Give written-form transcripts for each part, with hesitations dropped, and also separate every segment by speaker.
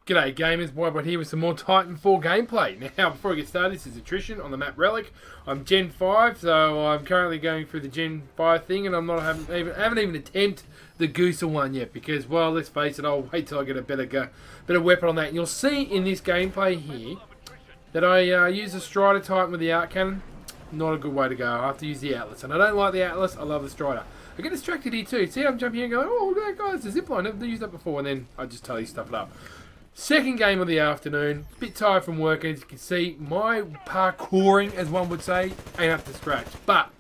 Speaker 1: G'day gamers, Boybot here with some more Titanfall gameplay. Now, before we get started, this is Attrition on the map Relic. I'm Gen 5, so I'm currently going through the Gen 5 thing, and haven't even attempted the Gooser one yet, because, well, let's face it, I'll wait till I get a better weapon on that. And you'll see in this gameplay here that I use the Strider Titan with the Arc Cannon. Not a good way to go. I have to use the Atlas, and I don't like the Atlas, I love the Strider. I get distracted here too. See, I'm jumping here and going, oh, look at that guy, it's a zipline, I've never used that before, and then I just totally stuff it up. Second game of the afternoon, bit tired from work, and as you can see, my parkouring, as one would say, ain't up to scratch. But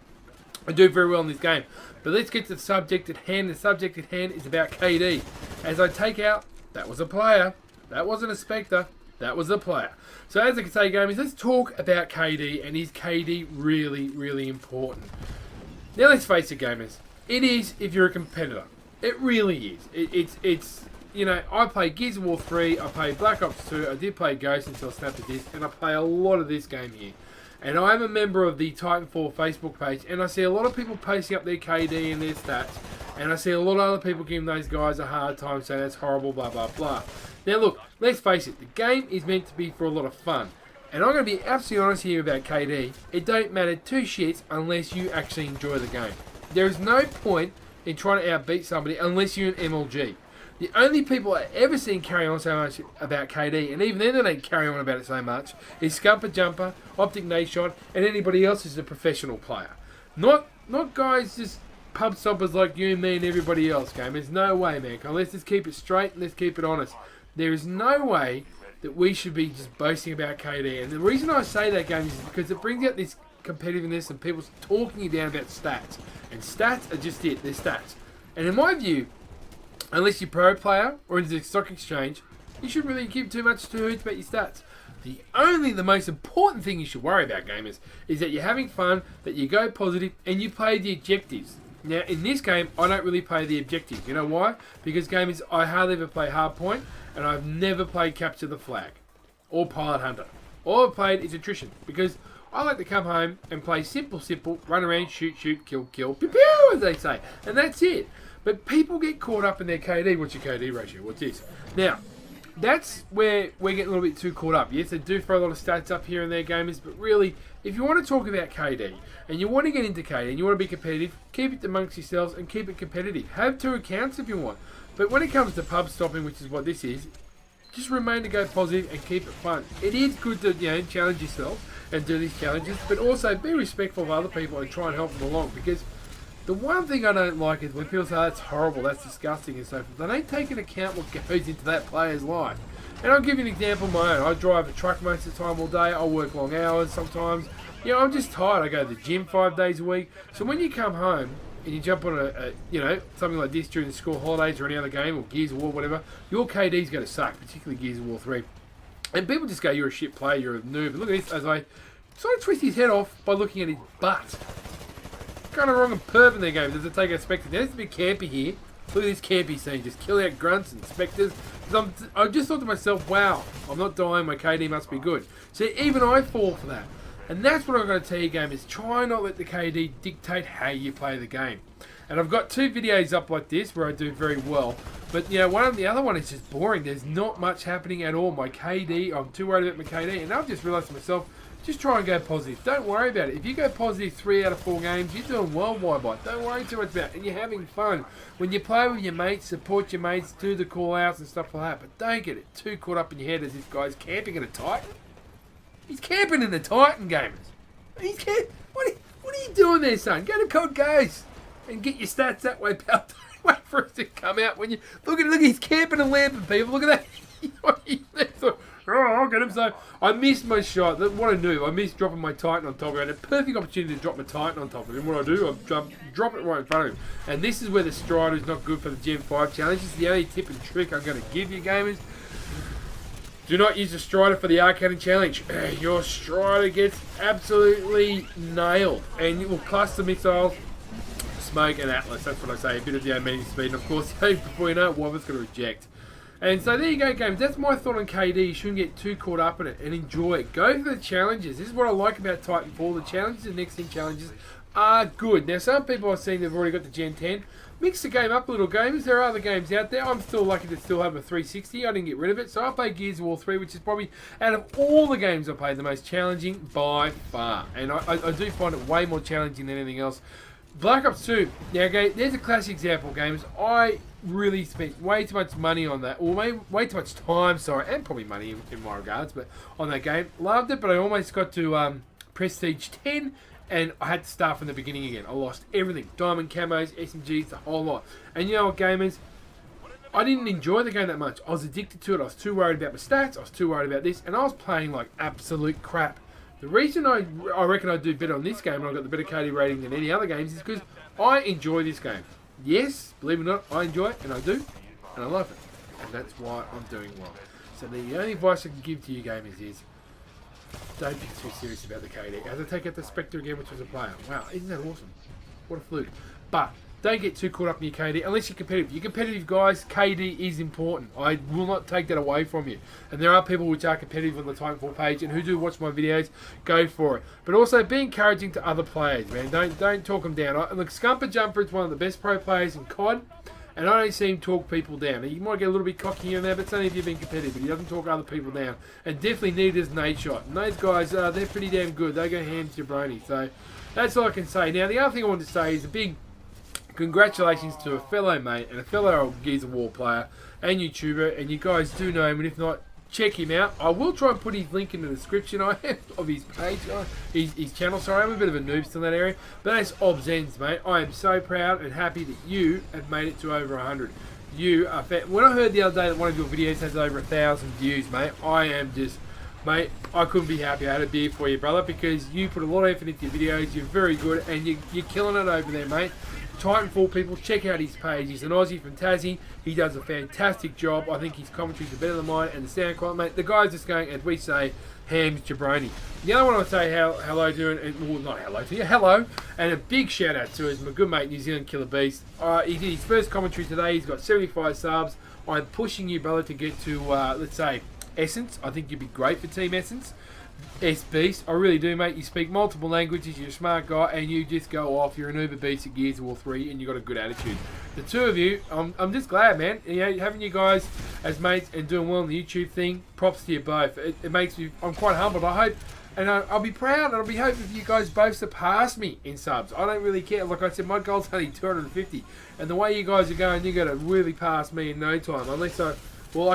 Speaker 1: I do very well in this game. But let's get to the subject at hand. The subject at hand is about KD. As I take out, that was a player. That wasn't a Spectre. That was a player. So as I can say, gamers, let's talk about KD, and is KD really, really important? Now let's face it, gamers. It is if you're a competitor. It really is. It's you know, I play Gears of War 3, I play Black Ops 2, I did play Ghost until I snapped the disc, and I play a lot of this game here. And I'm a member of the Titanfall Facebook page, and I see a lot of people posting up their KD and their stats, and I see a lot of other people giving those guys a hard time saying that's horrible, blah, blah, blah. Now look, let's face it, the game is meant to be for a lot of fun. And I'm going to be absolutely honest here about KD. It don't matter two shits unless you actually enjoy the game. There is no point in trying to outbeat somebody unless you're an MLG. The only people I've ever seen carry on so much about KD, and even then they don't carry on about it so much, is Scumper Jumper, Optic Nation, and anybody else who's a professional player. Not guys just pub stoppers like you, me, and everybody else, game. There's no way, man. Let's just keep it straight and let's keep it honest. There is no way that we should be just boasting about KD. And the reason I say that, game, is because it brings out this competitiveness and people talking you down about stats. And stats are just it, they're stats. And in my view, unless you're a pro player or in the stock exchange, you shouldn't really give too much to hoots about your stats. The most important thing you should worry about, gamers, is that you're having fun, that you go positive, and you play the objectives. Now, in this game, I don't really play the objectives. You know why? Because, gamers, I hardly ever play Hardpoint, and I've never played Capture the Flag or Pilot Hunter. All I've played is Attrition, because I like to come home and play simple, run around, shoot, kill, pew, pew, as they say. And that's it. But people get caught up in their KD. What's your KD ratio? What's this? Now, that's where we're getting a little bit too caught up. Yes, they do throw a lot of stats up here and there, gamers, but really, if you want to talk about KD, and you want to get into KD, and you want to be competitive, keep it amongst yourselves and keep it competitive. Have two accounts if you want. But when it comes to pub stopping, which is what this is, just remain to go positive and keep it fun. It is good to, you know, challenge yourself and do these challenges, but also be respectful of other people and try and help them along, because the one thing I don't like is when people say that's horrible, that's disgusting and so forth. They don't take into account what goes into that player's life. And I'll give you an example of my own. I drive a truck most of the time all day. I work long hours sometimes. You know, I'm just tired. I go to the gym 5 days a week. So when you come home and you jump on you know, something like this during the school holidays or any other game or Gears of War, whatever, your KD's going to suck, particularly Gears of War 3. And people just go, you're a shit player, you're a noob. And look at this as I sort of twist his head off by looking at his butt. Kind of wrong and perv in their game. Does it take a Spectre? Now, it's a bit campy here. Look at this campy scene. Just kill out grunts and Spectres. I just thought to myself, wow, I'm not dying. My KD must be good. So even I fall for that. And that's what I'm going to tell you, gamers. Try not let the KD dictate how you play the game. And I've got two videos up like this where I do very well. But, you know, the other one is just boring. There's not much happening at all. My KD, I'm too worried about my KD. And I've just realised to myself, just try and go positive. Don't worry about it. If you go positive 3 out of 4 games, you're doing well, Boybot. Don't worry too much about it. And you're having fun. When you play with your mates, support your mates, do the call-outs and stuff like that. But don't get it too caught up in your head as this guy's camping in a Titan. He's camping in the Titan, gamers. What are you doing there, son? Go to COD Ghost and get your stats that way, pal. Don't wait for it to come out when you... Look, he's camping and lamping, people. Look at that. Oh, I'll get him. So I missed my shot. What I knew, I missed dropping my Titan on top of it. I had a perfect opportunity to drop my Titan on top of him. What I do, I drop it right in front of him. And this is where the Strider is not good for the Gen 5 challenge. This is the only tip and trick I'm going to give you, gamers. Do not use the Strider for the Arc Cannon challenge. Your Strider gets absolutely nailed. And it will cluster missiles, smoke, and Atlas. That's what I say. A bit of medium speed. And of course, before you know it, Wobber's going to reject. And so there you go, gamers. That's my thought on KD. You shouldn't get too caught up in it and enjoy it. Go for the challenges. This is what I like about Titanfall. The challenges and next in challenges are good. Now, some people I've seen they've already got the Gen 10. mix the game up a little, gamers. There are other games out there. I'm still lucky to still have a 360. I didn't get rid of it. So I played Gears of War 3, which is probably, out of all the games I played, the most challenging by far. And I do find it way more challenging than anything else. Black Ops 2. Now, okay, there's a classic example, gamers. I really spent way too much money on that, or way too much time, sorry, and probably money in my regards, but on that game. Loved it, but I almost got to Prestige 10, and I had to start from the beginning again. I lost everything. Diamond camos, SMGs, the whole lot. And you know what, gamers? I didn't enjoy the game that much. I was addicted to it. I was too worried about my stats. I was too worried about this, and I was playing like absolute crap. The reason I reckon I do better on this game, and I got the better KD rating than any other games, is because I enjoy this game. Yes, believe it or not, I enjoy it, and I do, and I love it. And that's why I'm doing well. So the only advice I can give to you gamers is, don't be too serious about the KD. As I take out the Spectre again, which was a player. Wow, isn't that awesome? What a fluke. But don't get too caught up in your KD, unless you're competitive. You're competitive, guys, KD is important. I will not take that away from you. And there are people which are competitive on the Titanfall page and who do watch my videos, go for it. But also be encouraging to other players, man. Don't talk them down. Look, Scumper Jumper is one of the best pro players in COD, and I don't see him talk people down. You might get a little bit cocky here and there, but it's only if you've been competitive. But he doesn't talk other people down. And definitely neither does Nade Shot. And those guys, they're pretty damn good. They go ham jabroni. So that's all I can say. Now, the other thing I want to say is a big congratulations to a fellow mate and a fellow Gears of War player and YouTuber, and you guys do know him, and if not, check him out. I will try and put his link in the description of his page, his channel. Sorry, I'm a bit of a noob still in that area, but that's oBZenz, mate. I am so proud and happy that you have made it to over 100. You are when I heard the other day that one of your videos has over 1,000 views, mate, I am just, mate, I couldn't be happy. I had a beer for you, brother, because you put a lot of effort into your videos. You're very good, and you're killing it over there, mate. Titanfall people, check out his page. He's an Aussie from Tassie. He does a fantastic job. I think his commentaries are better than mine, and the sound quality, mate. The guy's just going, as we say, hams jabroni. The other one I would say hello to, and well, not hello to you, hello, and a big shout out to is my good mate New Zealand Killer Beast. He did his first commentary today. He's got 75 subs. I'm pushing you, brother, to get to let's say Essence. I think you'd be great for Team Essence. S-Beast, I really do, mate. You speak multiple languages, you're a smart guy, and you just go off. You're an uber beast at Gears of War 3, and you've got a good attitude. The two of you, I'm just glad, man. You know, having you guys as mates and doing well on the YouTube thing, props to you both. It makes me, I'm quite humbled. I hope, and I'll be proud, and I'll be hoping if you guys both surpass me in subs. I don't really care. Like I said, my goal's only 250, and the way you guys are going, you're going to really pass me in no time. Unless I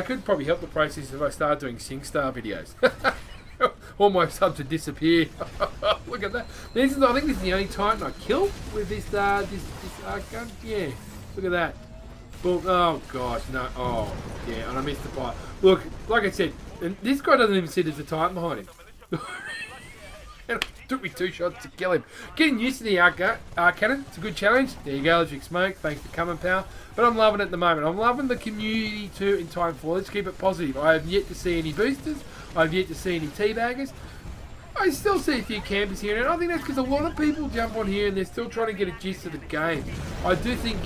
Speaker 1: could probably help the process if I start doing SingStar videos. All my subs would disappear. Look at that. I think this is the only Titan I kill with this gun. Yeah, look at that. Well, oh gosh, no. Oh, yeah, and I missed the fire. Look, like I said, and this guy doesn't even see there's a Titan behind him. And it took me 2 shots to kill him. Getting used to the arc cannon, it's a good challenge. There you go, Electric Smoke. Thanks for coming, pal. But I'm loving it at the moment. I'm loving the community too in Titanfall. Let's keep it positive. I have yet to see any boosters. I've yet to see any teabaggers. I still see a few campers here, and I think that's because a lot of people jump on here and they're still trying to get a gist of the game. I do think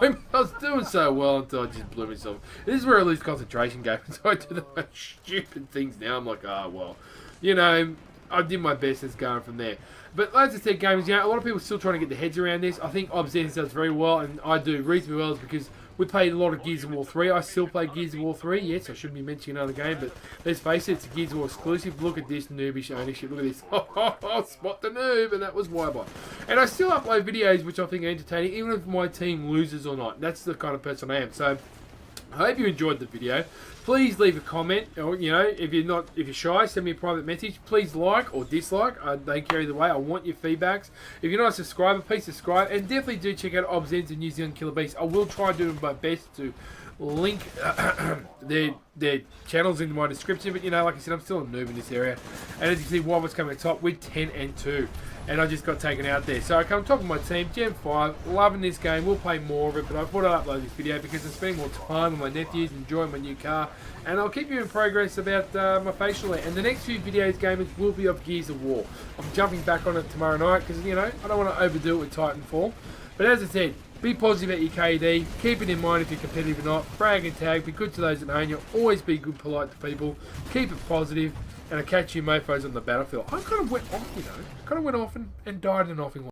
Speaker 1: I was doing so well until I just blew myself. This is where I lose concentration, games. So I do the most stupid things now. I'm like, well, you know, I did my best. It's going from there. But as I said, gamers, you know, a lot of people are still trying to get their heads around this. I think oBZenz does very well, and I do reasonably well, because we played a lot of Gears of War 3. I still play Gears of War 3. Yes, I shouldn't be mentioning another game, but let's face it, it's a Gears of War exclusive. Look at this noobish ownership. Look at this. Spot the noob, and that was Wybot. And I still upload videos which I think are entertaining, even if my team loses or not. That's the kind of person I am. So I hope you enjoyed the video. Please leave a comment, or you know, if you're shy, send me a private message. Please like or dislike. I don't care either way. I want your feedbacks. If you're not a subscriber, please subscribe, and definitely do check out oBZenz and New Zealand Killer Beast. I will try doing my best to link their channels in my description. But you know, like I said, I'm still a noob in this area, and as you can see, Wybot's coming to top with 10 and 2. And I just got taken out there. So I come top of my team, Gen 5, loving this game. We'll play more of it, but I thought I'd upload this video because I'm spending more time with my nephews, enjoying my new car. And I'll keep you in progress about my facial layer. And the next few videos, gamers, will be of Gears of War. I'm jumping back on it tomorrow night because, you know, I don't want to overdo it with Titanfall. But as I said, be positive about your KD. Keep it in mind if you're competitive or not. Frag and tag. Be good to those that own you. Always be good, polite to people. Keep it positive. And I catch you mofos on the battlefield. I kind of went off, you know. Kind of went off and died in an offing one.